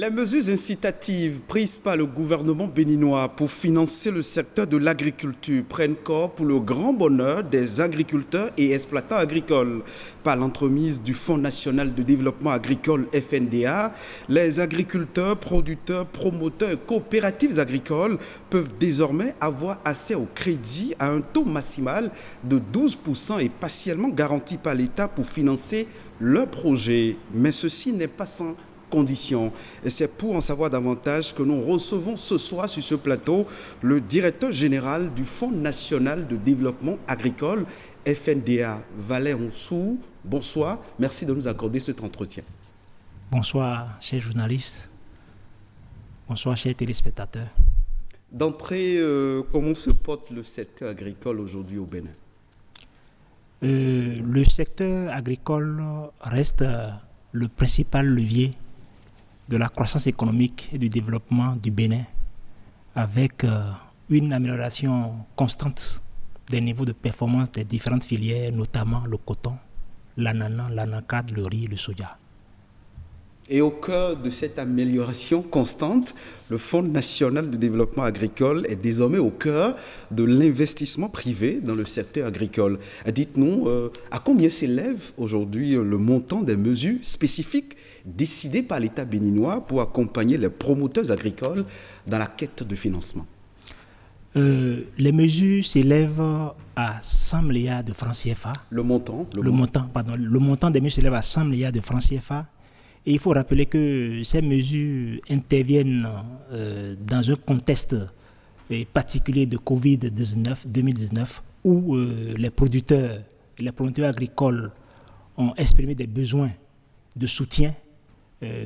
Les mesures incitatives prises par le gouvernement béninois pour financer le secteur de l'agriculture prennent corps pour le grand bonheur des agriculteurs et exploitants agricoles. Par l'entremise du Fonds national de développement agricole FNDA, les agriculteurs, producteurs, promoteurs et coopératives agricoles peuvent désormais avoir accès au crédit à un taux maximal de 12% et partiellement garanti par l'État pour financer leurs projets. Mais ceci n'est pas sans conditions. Et c'est pour en savoir davantage que nous recevons ce soir sur ce plateau le directeur général du Fonds national de développement agricole, FNDA, Valère Onsou. Bonsoir, merci de nous accorder cet entretien. Bonsoir, chers journalistes. Bonsoir, chers téléspectateurs. D'entrée, comment se porte le secteur agricole aujourd'hui au Bénin? Le secteur agricole reste le principal levier de la croissance économique et du développement du Bénin, avec une amélioration constante des niveaux de performance des différentes filières, notamment le coton, l'ananas, l'anacade, le riz, le soja. Et au cœur de cette amélioration constante, le Fonds national de développement agricole est désormais au cœur de l'investissement privé dans le secteur agricole. Dites-nous, à combien s'élève aujourd'hui le montant des mesures spécifiques décidées par l'État béninois pour accompagner les promoteurs agricoles dans la quête de financement? Les mesures s'élèvent à 100 milliards de francs CFA. Le montant des mesures s'élève à 100 milliards de francs CFA. Et il faut rappeler que ces mesures interviennent dans un contexte particulier de Covid-19 où les producteurs et les promoteurs agricoles ont exprimé des besoins de soutien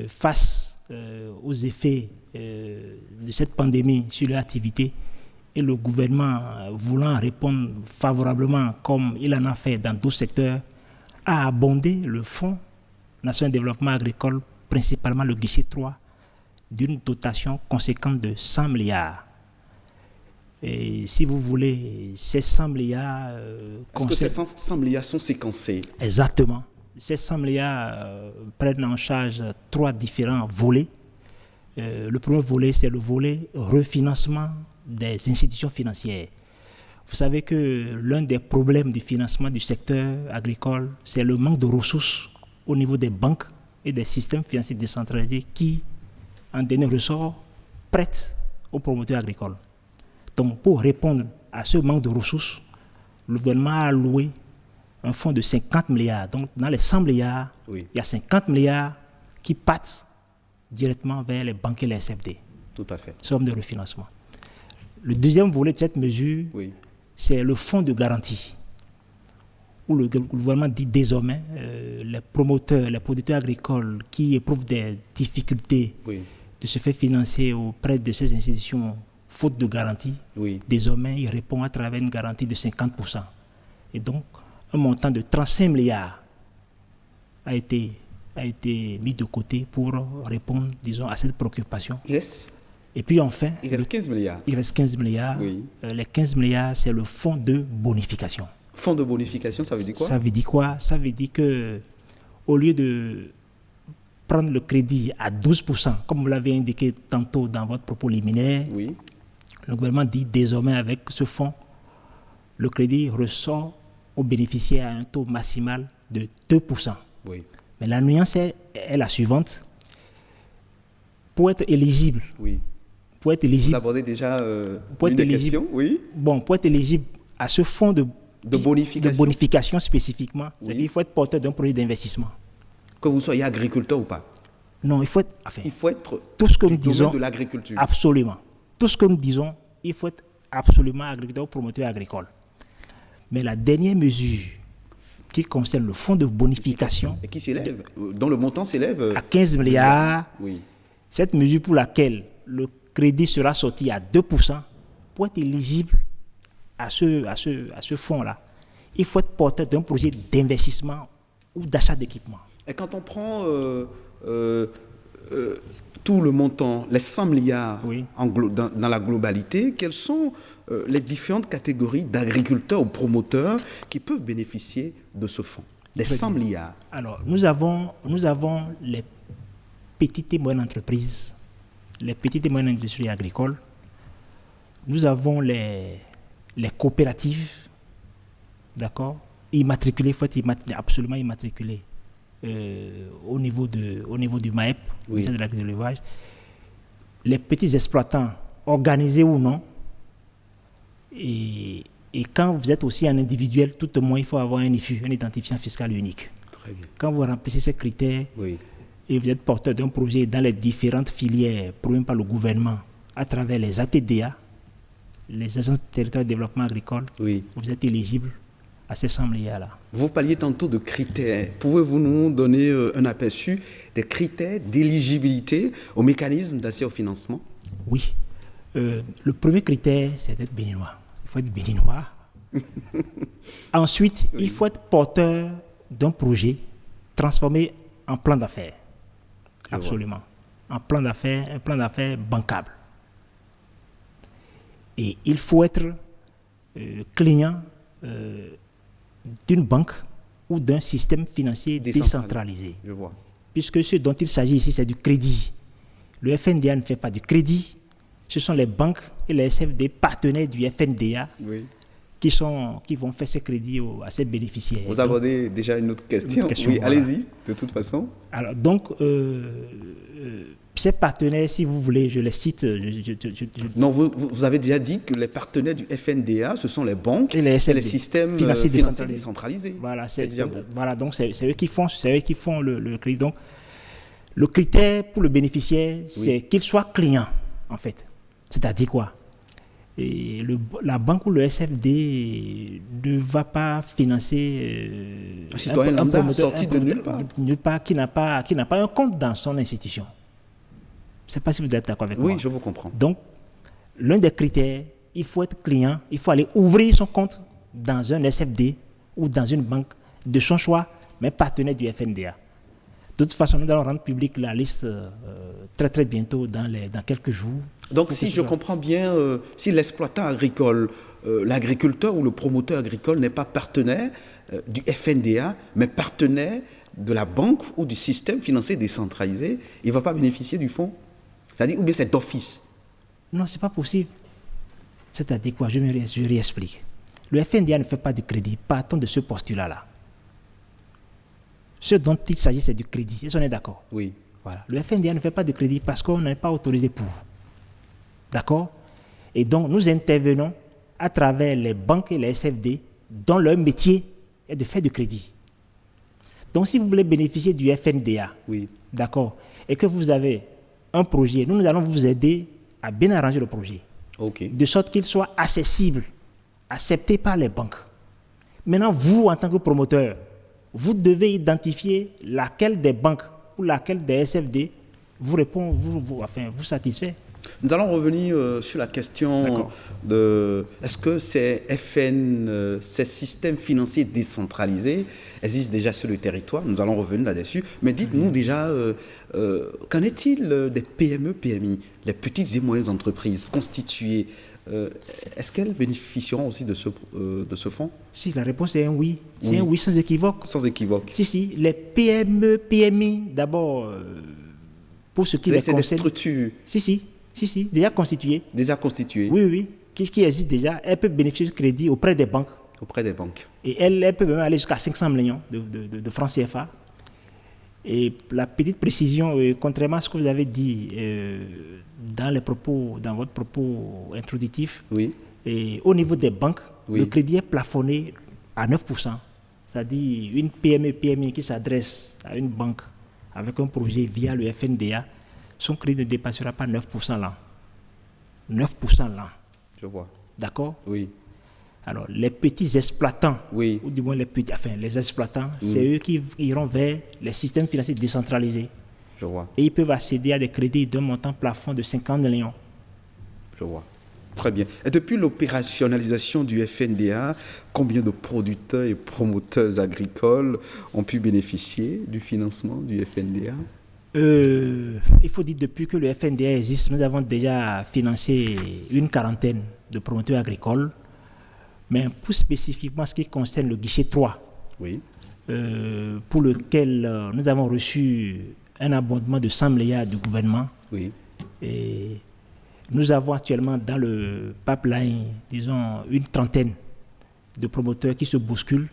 face aux effets de cette pandémie sur leur activité. Et le gouvernement, voulant répondre favorablement, comme il en a fait dans d'autres secteurs, a abondé le Fonds national de développement agricole, principalement le guichet 3, d'une dotation conséquente de 100 milliards. Et si vous voulez, ces 100 milliards... Est-ce que ces 100 milliards sont séquencés? Exactement. Ces 100 milliards prennent en charge 3 différents volets. Le premier volet, c'est le volet refinancement des institutions financières. Vous savez que l'un des problèmes du financement du secteur agricole, c'est le manque de ressources au niveau des banques et des systèmes financiers décentralisés qui, en dernier ressort, prêtent aux promoteurs agricoles. Donc, pour répondre à ce manque de ressources, le gouvernement a alloué un fonds de 50 milliards. Donc, dans les 100 milliards, il y a 50 milliards qui partent directement vers les banques et les SFD. Tout à fait. Somme de refinancement. Le deuxième volet de cette mesure, c'est le fonds de garantie, où le gouvernement dit désormais les promoteurs, les producteurs agricoles qui éprouvent des difficultés de se faire financer auprès de ces institutions faute de garantie, désormais il répond à travers une garantie de 50%. Et donc un montant de 35 milliards a été mis de côté pour répondre, disons, à cette préoccupation. Et puis enfin, il reste 15 milliards. Il reste 15 milliards. Les 15 milliards, c'est le fonds de bonification. Fonds de bonification, ça veut dire quoi? Ça veut dire quoi? Ça veut dire qu'au lieu de prendre le crédit à 12%, comme vous l'avez indiqué tantôt dans votre propos liminaire, le gouvernement dit désormais avec ce fonds, le crédit ressort aux bénéficiaires à un taux maximal de 2%. Mais la nuance est la suivante. Pour être éligible, vous abordez déjà une des questions. Pour être éligible à ce fonds de bonification spécifiquement, c'est qu'il faut être porteur d'un projet d'investissement. Que vous soyez agriculteur ou pas? Non, il faut être tout ce que nous disons de l'agriculture. Absolument. Tout ce que nous disons, il faut être absolument agriculteur ou promoteur agricole. Mais la dernière mesure qui concerne le fonds de bonification, et qui s'élève, dont le montant s'élève à 15 milliards, cette mesure pour laquelle le crédit sera sorti à 2%, pour être éligible à ce fonds-là, il faut être porteur d'un projet d'investissement ou d'achat d'équipement. Et quand on prend tout le montant, les 100 milliards dans la globalité, quelles sont les différentes catégories d'agriculteurs ou promoteurs qui peuvent bénéficier de ce fonds, des 100 milliards? Alors, nous avons petites et moyennes entreprises, les petites et moyennes industries agricoles. Nous avons les coopératives, d'accord, immatriculées, il faut être absolument immatriculé au niveau du MAEP, au sein de l'élevage. Les petits exploitants, organisés ou non, et quand vous êtes aussi un individuel, tout au moins, il faut avoir un IFU, un identifiant fiscal unique. Très bien. Quand vous remplissez ces critères et vous êtes porteur d'un projet dans les différentes filières promues par le gouvernement à travers les ATDA, les agences territoriales de développement agricole, vous êtes éligible à ces 100 milliards-là. Vous parliez tantôt de critères. Pouvez-vous nous donner un aperçu des critères d'éligibilité au mécanisme d'accès au financement? Oui. Le premier critère, c'est d'être béninois. Il faut être béninois. Ensuite, il faut être porteur d'un projet transformé en plan d'affaires. Absolument. Un plan d'affaires bancable. Et il faut être client d'une banque ou d'un système financier décentralisé. Je vois. Puisque ce dont il s'agit ici, c'est du crédit. Le FNDA ne fait pas du crédit. Ce sont les banques et les SFD partenaires du FNDA qui vont faire ces crédits à ces bénéficiaires. Vous abordez déjà une autre question. Oui, voilà. Allez-y, de toute façon. Alors, donc, ces partenaires, si vous voulez, je les cite. Non, vous avez déjà dit que les partenaires du FNDA, ce sont les banques et les systèmes financiers décentralisés. Voilà, voilà, donc c'est eux qui font le crédit. Donc, le critère pour le bénéficiaire, c'est qu'il soit client, en fait. C'est-à-dire quoi? Et la banque ou le SFD ne va pas financer un citoyen lambda sorti de nulle part. Qui n'a pas un compte dans son institution. Je ne sais pas si vous êtes d'accord avec moi. Oui, je vous comprends. Donc, l'un des critères, il faut être client, il faut aller ouvrir son compte dans un SFD ou dans une banque de son choix, mais partenaire du FNDA. De toute façon, nous allons rendre publique la liste très très bientôt dans quelques jours. Donc, si je comprends bien, si l'exploitant agricole, l'agriculteur ou le promoteur agricole n'est pas partenaire du FNDA, mais partenaire de la banque ou du système financier décentralisé, il ne va pas bénéficier du fonds? C'est-à-dire, ou bien c'est d'office? Non, ce n'est pas possible. C'est-à-dire quoi? Je réexplique. Le FNDA ne fait pas du crédit, partons de ce postulat-là. Ce dont il s'agit, c'est du crédit. Est-ce qu'on est d'accord? Oui. Voilà. Le FNDA ne fait pas de crédit parce qu'on n'est pas autorisé pour. D'accord? Et donc, nous intervenons à travers les banques et les SFD dont leur métier est de faire du crédit. Donc, si vous voulez bénéficier du FNDA, d'accord, et que vous avez un projet, nous allons vous aider à bien arranger le projet. De sorte qu'il soit accessible, accepté par les banques. Maintenant, vous, en tant que promoteur, vous devez identifier laquelle des banques ou laquelle des SFD vous répond, vous satisfait. Nous allons revenir sur la question de est-ce que ces ces systèmes financiers décentralisés existent déjà sur le territoire? Nous allons revenir là-dessus. Mais dites-nous déjà, qu'en est-il des PME, PMI, les petites et moyennes entreprises constituées? Est-ce qu'elles bénéficieront aussi de ce fonds? Si, la réponse est un oui. C'est un oui sans équivoque. Sans équivoque. Si, les PME, PMI, d'abord, pour ce qui les concerne. C'est des structures. Si, déjà constituées. Déjà constituées. Oui. Qui existent déjà. Elles peuvent bénéficier du crédit auprès des banques. Et elles peuvent même aller jusqu'à 500 millions de francs CFA. Et la petite précision, contrairement à ce que vous avez dit dans votre propos introductif, et au niveau des banques, le crédit est plafonné à 9%. C'est-à-dire une PME, PMI qui s'adresse à une banque avec un projet via le FNDA, son crédit ne dépassera pas 9% l'an. 9% l'an. Je vois. D'accord? Oui. Alors, les petits exploitants, ou du moins les exploitants, c'est eux qui iront vers les systèmes financiers décentralisés. Je vois. Et ils peuvent accéder à des crédits d'un montant plafond de 50 millions. Je vois. Très bien. Et depuis l'opérationnalisation du FNDA, combien de producteurs et promoteurs agricoles ont pu bénéficier du financement du FNDA? Il faut dire depuis que le FNDA existe, nous avons déjà financé une quarantaine de promoteurs agricoles. Mais plus spécifiquement ce qui concerne le guichet 3, pour lequel nous avons reçu un abondement de 100 milliards du gouvernement. Oui. Et nous avons actuellement dans le pipeline, disons, une trentaine de promoteurs qui se bousculent.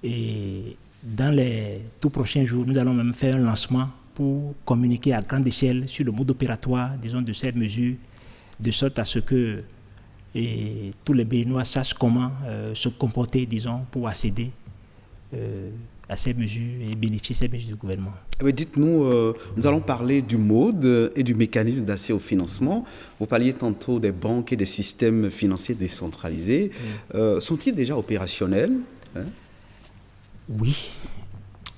Et dans les tout prochains jours, nous allons même faire un lancement pour communiquer à grande échelle sur le mode opératoire, disons, de ces mesures, de sorte à ce que tous les Béninois sachent comment se comporter, disons, pour accéder à ces mesures et bénéficier de ces mesures du gouvernement. Mais dites-nous, nous allons parler du mode et du mécanisme d'accès au financement. Vous parliez tantôt des banques et des systèmes financiers décentralisés. Sont-ils déjà opérationnels, hein? Oui.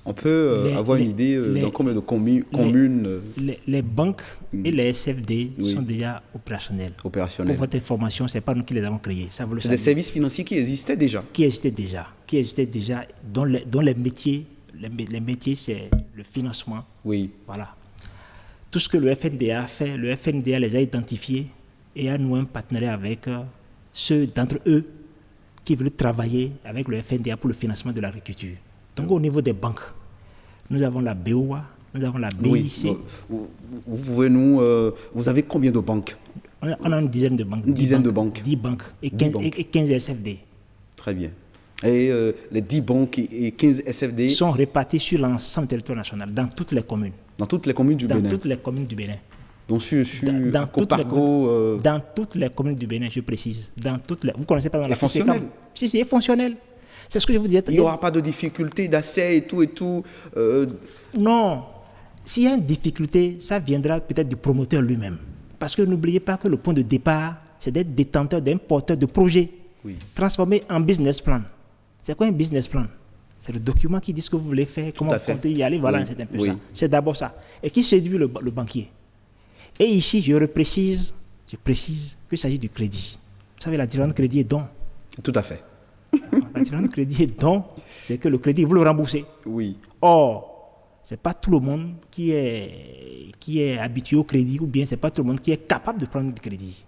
On peut avoir une idée dans combien de communes les banques et les SFD sont déjà opérationnels. Pour votre information, ce n'est pas nous qui les avons créés. C'est des services financiers qui existaient déjà. Qui existaient déjà, dont les métiers, c'est le financement. Oui. Voilà. Tout ce que le FNDA a fait, le FNDA les a identifiés et a noué un partenariat avec ceux d'entre eux qui veulent travailler avec le FNDA pour le financement de l'agriculture. Donc au niveau des banques, nous avons la BOA, nous avons la BIC. Oui. Vous avez combien de banques? On a une dizaine de banques. 10 banques. 10 banques et 15 SFD. Très bien. Et les 10 banques et 15 SFD sont répartis sur l'ensemble du territoire national, dans toutes les communes. Dans toutes les communes du Bénin. Dans toutes les communes du Bénin. Donc dans toutes les communes du Bénin, je précise. Vous connaissez pas dans la fonctionnel. Si, c'est fonctionnel. C'est ce que je vous dis. Il n'y aura pas de difficulté d'accès et tout. Non. S'il y a une difficulté, ça viendra peut-être du promoteur lui-même. Parce que n'oubliez pas que le point de départ, c'est d'être détenteur d'un porteur de projet, transformé en business plan. C'est quoi un business plan? C'est le document qui dit ce que vous voulez faire, comment vous comptez y aller. Voilà, c'est un peu ça. C'est d'abord ça. Et qui séduit le banquier. Et ici, je précise qu'il s'agit du crédit. Vous savez, la différence de crédit et don. Tout à fait. La différence de crédit et don, c'est que le crédit, vous le remboursez. Oui. Or, ce n'est pas tout le monde qui est habitué au crédit, ou bien ce n'est pas tout le monde qui est capable de prendre du crédit.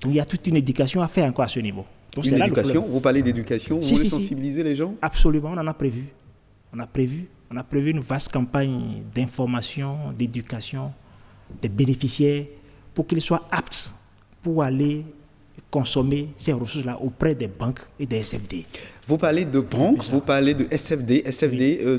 Donc, il y a toute une éducation à faire encore à ce niveau. Donc, une éducation? Vous parlez d'éducation? Vous voulez sensibiliser les gens? Absolument, on en a prévu. On a prévu une vaste campagne d'information, d'éducation des bénéficiaires pour qu'ils soient aptes pour aller consommer ces ressources-là auprès des banques et des SFD. Vous parlez de banques, vous parlez de SFD,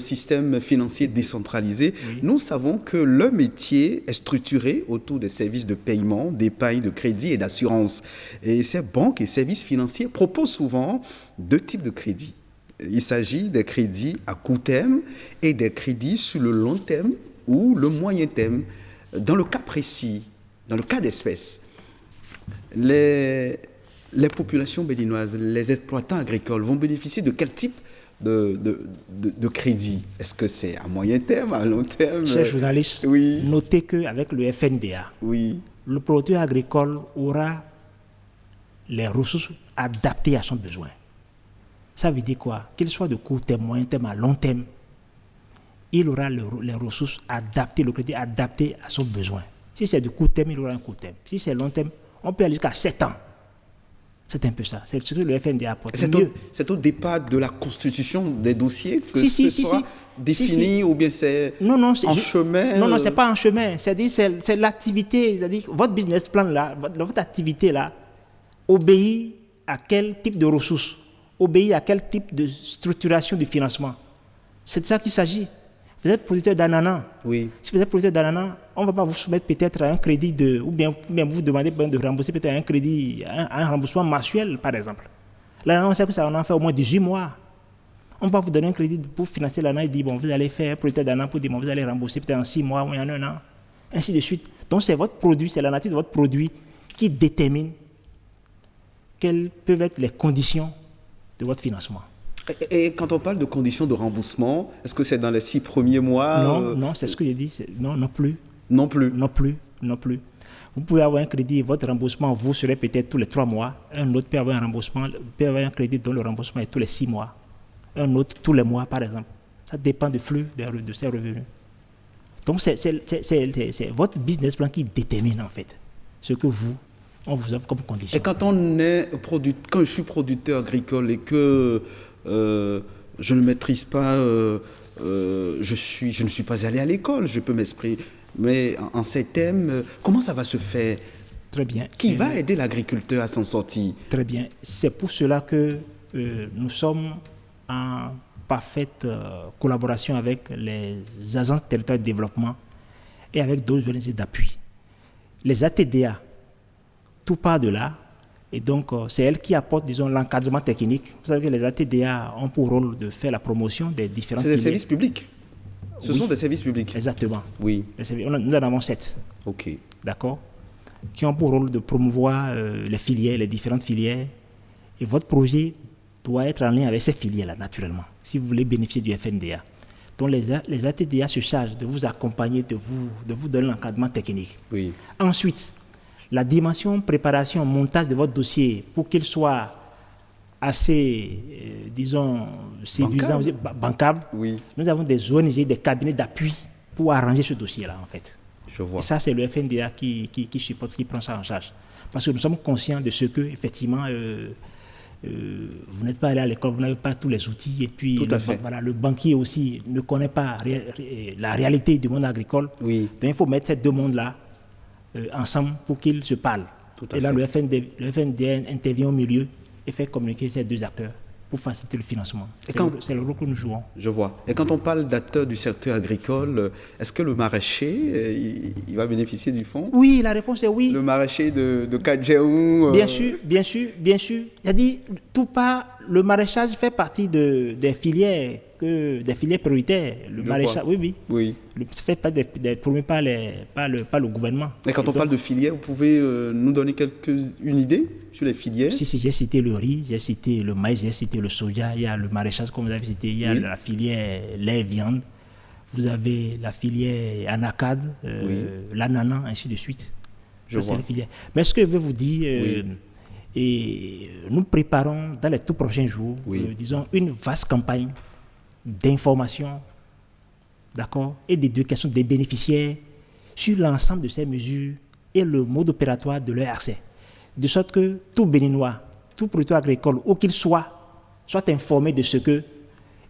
système financier décentralisé. Oui. Nous savons que le métier est structuré autour des services de paiement, d'épargne, de crédit et d'assurance. Et ces banques et services financiers proposent souvent 2 types de crédits. Il s'agit des crédits à court terme et des crédits sur le long terme ou le moyen terme. Dans le cas précis, dans le cas d'espèce, les populations béninoises, les exploitants agricoles vont bénéficier de quel type de crédit? Est-ce que c'est à moyen terme, à long terme? Chers journalistes, notez qu'avec le FNDA, le producteur agricole aura les ressources adaptées à son besoin. Ça veut dire quoi? Qu'il soit de court terme, moyen terme, à long terme, il aura les ressources adaptées, le crédit adapté à son besoin. Si c'est de court terme, il aura un court terme. Si c'est long terme, on peut aller jusqu'à 7 ans. C'est un peu ça. C'est ce que le FNDA apporte. C'est au départ de la constitution des dossiers que ce soit défini ou bien c'est en chemin? Non, c'est pas en chemin. C'est l'activité. C'est-à-dire votre business plan là, votre activité là, obéit à quel type de ressources? Obéit à quel type de structuration du financement? C'est de ça qu'il s'agit. Vous êtes producteur d'ananas. Oui. Si vous êtes producteur d'ananas, on ne va pas vous soumettre peut-être à un crédit ou bien vous demander de rembourser peut-être un crédit, un remboursement mensuel, par exemple. L'ananas, on sait que ça en fait au moins 18 mois. On va vous donner un crédit pour financer l'ananas et dire, bon, vous allez faire un producteur d'ananas pour dire, bon, vous allez rembourser peut-être en 6 mois ou en 1 an, ainsi de suite. Donc, c'est votre produit, c'est la nature de votre produit qui détermine quelles peuvent être les conditions de votre financement. Et quand on parle de conditions de remboursement, est-ce que c'est dans les 6 premiers mois? Non, c'est ce que j'ai dit. Non plus. Non plus. Vous pouvez avoir un crédit, votre remboursement, vous serez peut-être tous les 3 mois. Un autre peut avoir un crédit dont le remboursement est tous les 6 mois. Un autre tous les mois, par exemple. Ça dépend du flux de ses revenus. Donc, c'est votre business plan qui détermine, en fait, ce que on vous offre comme condition. Et quand je suis producteur agricole et que je ne maîtrise pas je ne suis pas allé à l'école, je peux m'exprimer. Mais en ces thèmes, comment ça va se faire? Très bien. Qui va aider l'agriculteur à s'en sortir? Très bien. C'est pour cela que nous sommes en parfaite collaboration avec les agences territoriales de développement et avec d'autres ONG d'appui. Les ATDA, tout part de là. Et donc, c'est elles qui apportent, disons, l'encadrement technique. Vous savez que les ATDA ont pour rôle de faire la promotion des différents filières. C'est des services publics. Ce sont des services publics. Exactement. Oui. Nous en avons 7. OK. D'accord. Qui ont pour rôle de promouvoir les filières, les différentes filières. Et votre projet doit être en lien avec ces filières-là, naturellement, si vous voulez bénéficier du FNDA. Donc, les ATDA se chargent de vous accompagner, de vous donner l'encadrement technique. Oui. Ensuite, la dimension préparation, montage de votre dossier pour qu'il soit assez, disons, séduisant, bancable. Oui. Nous avons des ONG, des cabinets d'appui pour arranger ce dossier-là, en fait. Je vois. Et ça, c'est le FNDA qui supporte, qui prend ça en charge. Parce que nous sommes conscients de ce que, effectivement, vous n'êtes pas allé à l'école, vous n'avez pas tous les outils. Et puis, le banquier aussi ne connaît pas la réalité du monde agricole. Oui. Donc, il faut mettre ces deux mondes-là ensemble pour qu'ils se parlent. Et là, le FNDA intervient au milieu et fait communiquer ces deux acteurs pour faciliter le financement. C'est le rôle que nous jouons. Je vois. Et quand on parle d'acteurs du secteur agricole, est-ce que le maraîcher, il va bénéficier du fonds? Oui, la réponse est oui. Le maraîcher de Kadjaou Bien sûr. C'est-à-dire, le maraîchage fait partie des filières prioritaires. Le maraîchage, oui. Ça fait pas promu par le gouvernement. Et quand on parle de filières, vous pouvez nous donner une idée sur les filières? Si, j'ai cité le riz, j'ai cité le maïs, j'ai cité le soja, il y a le maraîchage, comme vous avez cité, il y a la filière lait, viande, vous avez la filière anacade, l'ananas, ainsi de suite. Je vois. Les filières. Mais ce que je veux vous dire, et nous préparons dans les tout prochains jours, disons, une vaste campagne d'information, d'accord, et d'éducation des bénéficiaires sur l'ensemble de ces mesures et le mode opératoire de leur accès. De sorte que tout Béninois, tout producteur agricole, où qu'il soit informé de ce que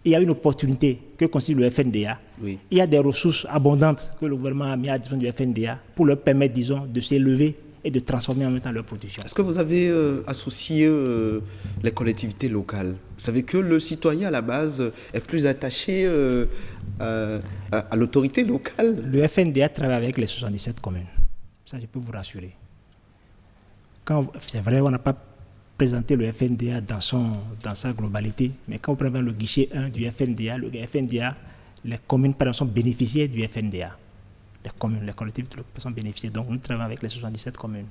il y a une opportunité que constitue le FNDA. Oui. Il y a des ressources abondantes que le gouvernement a mis à disposition du FNDA pour leur permettre, disons, de s'élever et de transformer en même temps leur production. Est-ce que vous avez associé les collectivités locales? Vous savez que le citoyen, à la base, est plus attaché à l'autorité locale. Le FNDA travaille avec les 77 communes. Ça, je peux vous rassurer. C'est vrai, on n'a pas présenté le FNDA dans sa globalité, mais quand vous prenez le guichet 1 du FNDA, les communes, par exemple, sont bénéficiaires du FNDA. Les communes, les collectivités sont bénéficiaires. Donc, nous travaillons avec les 77 communes.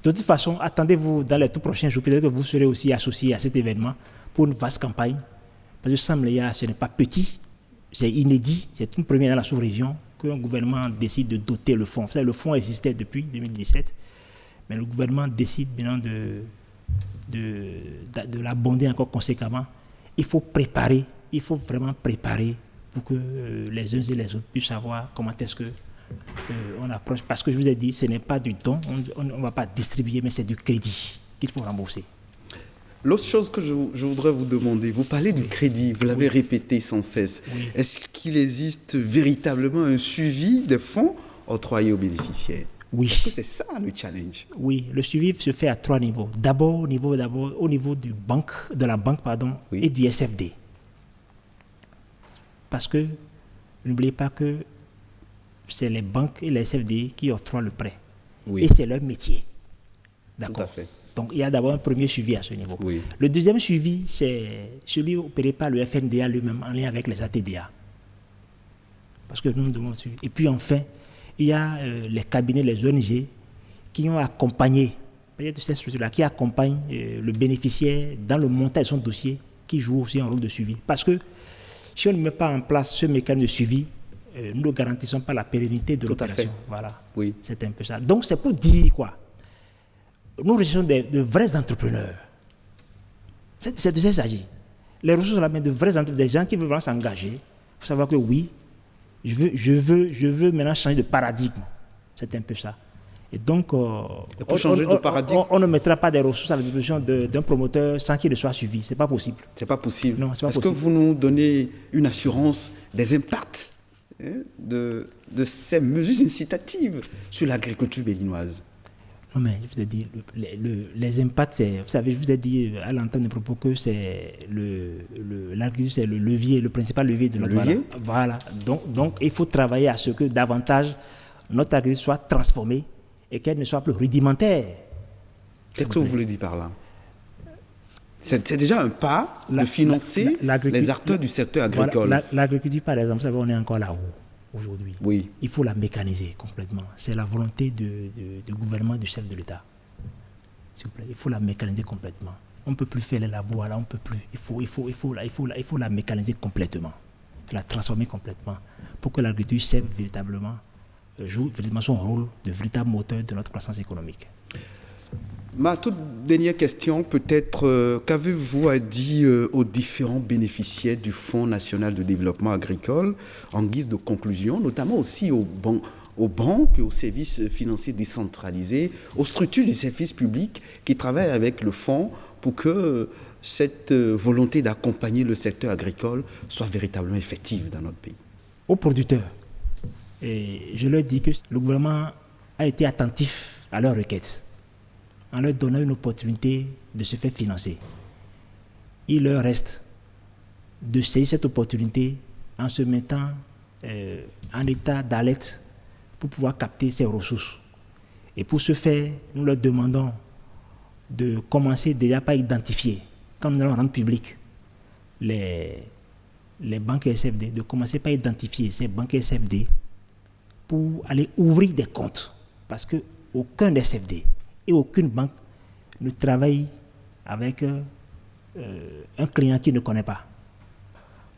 De toute façon, attendez-vous dans les tout prochains jours, peut-être que vous serez aussi associés à cet événement pour une vaste campagne. Parce que Samléa, ce n'est pas petit, c'est inédit, c'est une première dans la sous-région qu'un gouvernement décide de doter le fonds. Vous savez, le fonds existait depuis 2017, mais le gouvernement décide maintenant de l'abonder encore conséquemment. Il faut vraiment préparer pour que les uns et les autres puissent savoir comment est-ce que on approche. Parce que je vous ai dit, ce n'est pas du don, on ne va pas distribuer, mais c'est du crédit qu'il faut rembourser. L'autre chose que je voudrais vous demander, vous parlez du crédit, vous l'avez répété sans cesse. Oui. Est-ce qu'il existe véritablement un suivi des fonds octroyés aux bénéficiaires? Oui. Est-ce que c'est ça le challenge? Oui, le suivi se fait à 3 niveaux. D'abord au niveau de la banque et du SFD. Parce que n'oubliez pas que c'est les banques et les SFD qui octroient le prêt. Oui. Et c'est leur métier. D'accord. Tout à fait. Donc il y a d'abord un premier suivi à ce niveau. Oui. Le deuxième suivi, c'est celui opéré par le FNDA lui-même en lien avec les ATDA. Parce que nous devons suivre. Et puis enfin, il y a les cabinets, les ONG qui ont accompagné, ces structures-là, qui accompagnent le bénéficiaire dans le montage de son dossier, qui jouent aussi un rôle de suivi. Parce que si on ne met pas en place ce mécanisme de suivi, nous ne garantissons pas la pérennité de l'opération. Voilà. Oui. C'est un peu ça. Donc c'est pour dire quoi? Nous recherchons de vrais entrepreneurs. C'est de ça qu'il s'agit. Les ressources à la main de vrais entrepreneurs, des gens qui veulent vraiment s'engager. Il faut savoir que oui, je veux maintenant changer de paradigme. C'est un peu ça. Et donc, pour changer de paradigme, on ne mettra pas des ressources à la disposition d'un promoteur sans qu'il soit suivi. Ce n'est pas possible. C'est pas possible. Non, c'est pas possible. Est-ce que vous nous donnez une assurance des impacts de ces mesures incitatives sur l'agriculture béninoise? Non, mais je vous ai dit, les impacts, vous savez, je vous ai dit à l'entame des propos que c'est l'agriculture, c'est le levier, le principal levier de notre levier. Voilà. Donc, il faut travailler à ce que davantage notre agriculture soit transformée et qu'elle ne soit plus rudimentaire. Qu'est-ce que vous voulez dire par là? C'est déjà un pas de financer les acteurs du secteur agricole. Voilà, l'agriculture, par exemple, vous savez, on est encore là-haut aujourd'hui. Oui. Il faut la mécaniser complètement. C'est la volonté du gouvernement, du chef de l'État. S'il vous plaît, il faut la mécaniser complètement. On ne peut plus faire les labos, là, on ne peut plus. Il faut la mécaniser complètement, la transformer complètement pour que l'agriculture serve véritablement, joue véritablement son rôle de véritable moteur de notre croissance économique. Ma toute dernière question, peut-être, qu'avez-vous à dire aux différents bénéficiaires du Fonds national de développement agricole en guise de conclusion, notamment aussi aux banques et aux services financiers décentralisés, aux structures des services publics qui travaillent avec le fonds pour que cette volonté d'accompagner le secteur agricole soit véritablement effective dans notre pays? Aux producteurs, et je leur dis que le gouvernement a été attentif à leurs requêtes, en leur donnant une opportunité de se faire financer. Il leur reste de saisir cette opportunité en se mettant en état d'alerte pour pouvoir capter ces ressources. Et pour ce faire, nous leur demandons de commencer déjà par identifier, quand nous allons rendre public les banques SFD, de commencer par identifier ces banques SFD pour aller ouvrir des comptes. Parce qu'aucun SFD et aucune banque ne travaille avec un client qui ne connaît pas.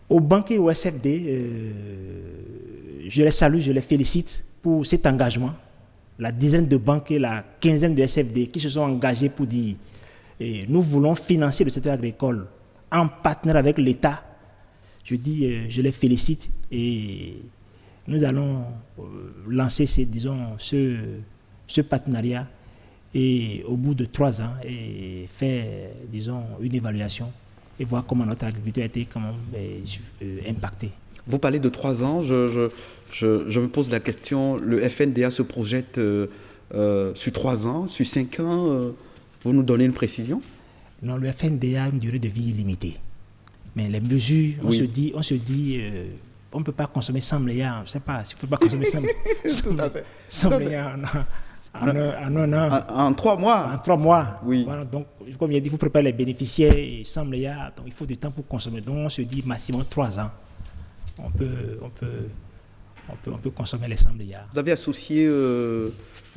Aux banques et aux SFD, je les salue, je les félicite pour cet engagement. La dizaine de banques et la quinzaine de SFD qui se sont engagés pour dire nous voulons financer le secteur agricole en partenariat avec l'État. Je dis, je les félicite et nous allons lancer ce partenariat et au bout de 3 ans et faire, une évaluation et voir comment notre agriculture a été impactée. Vous parlez de 3 ans, je me pose la question, le FNDA se projette sur 3 ans, sur 5 ans, vous nous donnez une précision? Non, le FNDA a une durée de vie illimitée. Mais les mesures, on se dit, on ne peut pas consommer 100 milliards, je ne sais pas, si on ne peut pas consommer 100 milliards en un an. En 3 mois. En 3 mois. Oui. Voilà, donc, comme il a dit, il faut préparer les bénéficiaires, et 100 milliards, donc il faut du temps pour consommer. Donc on se dit maximum 3 ans. On peut consommer les 100 milliards. Vous avez associé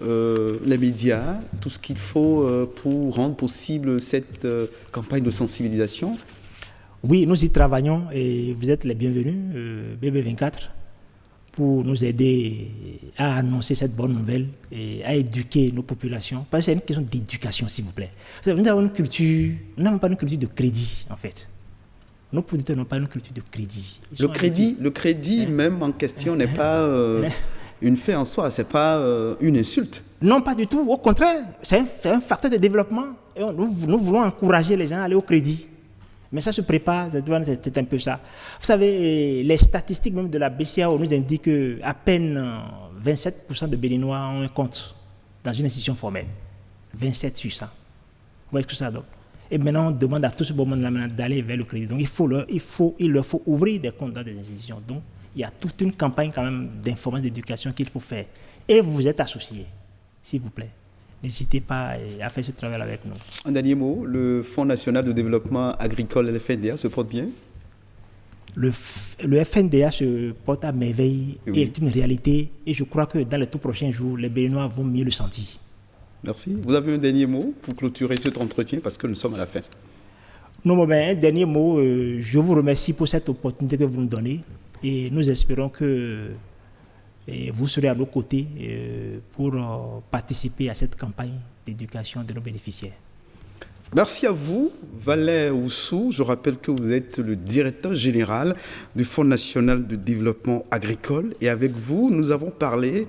les médias, tout ce qu'il faut pour rendre possible cette campagne de sensibilisation? Oui, nous y travaillons et vous êtes les bienvenus, BB24, pour nous aider à annoncer cette bonne nouvelle et à éduquer nos populations. Parce que c'est une question d'éducation, s'il vous plaît. Nous avons une culture, nous n'avons pas une culture de crédit, en fait. Nos producteurs n'ont pas une culture de crédit. Le crédit même en question n'est pas une fait en soi, c'est pas une insulte. Non, pas du tout. Au contraire, c'est un facteur de développement. Et nous voulons encourager les gens à aller au crédit. Mais ça se prépare, c'est un peu ça. Vous savez, les statistiques même de la BCAO nous indiquent qu'à peine 27% de Béninois ont un compte dans une institution formelle. 27 sur 100. Vous voyez ce que ça donne? Et maintenant, on demande à tout ce bon monde d'aller vers le crédit. Donc, il leur faut ouvrir des comptes dans des institutions. Donc, il y a toute une campagne quand même d'information, d'éducation qu'il faut faire. Et vous êtes associés, s'il vous plaît. N'hésitez pas à faire ce travail avec nous. Un dernier mot, le Fonds national de développement agricole, le FNDA, se porte bien? Le FNDA se porte à merveille et est une réalité. Et je crois que dans les tout prochains jours, les Béninois vont mieux le sentir. Merci. Vous avez un dernier mot pour clôturer cet entretien parce que nous sommes à la fin. Non, mais un dernier mot. Je vous remercie pour cette opportunité que vous nous donnez et nous espérons que vous serez à nos côtés pour participer à cette campagne d'éducation de nos bénéficiaires. Merci à vous, Valère Oussou. Je rappelle que vous êtes le directeur général du Fonds national de développement agricole. Et avec vous, nous avons parlé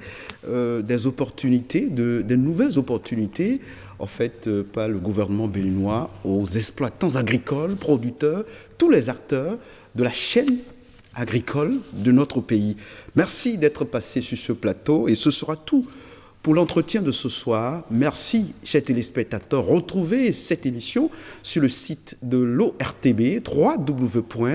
des opportunités, des nouvelles opportunités offertes par le gouvernement béninois aux exploitants agricoles, producteurs, tous les acteurs de la chaîne agricole de notre pays. Merci d'être passé sur ce plateau et ce sera tout pour l'entretien de ce soir. Merci, chers téléspectateurs. Retrouvez cette émission sur le site de l'ORTB, www.ortb.bj.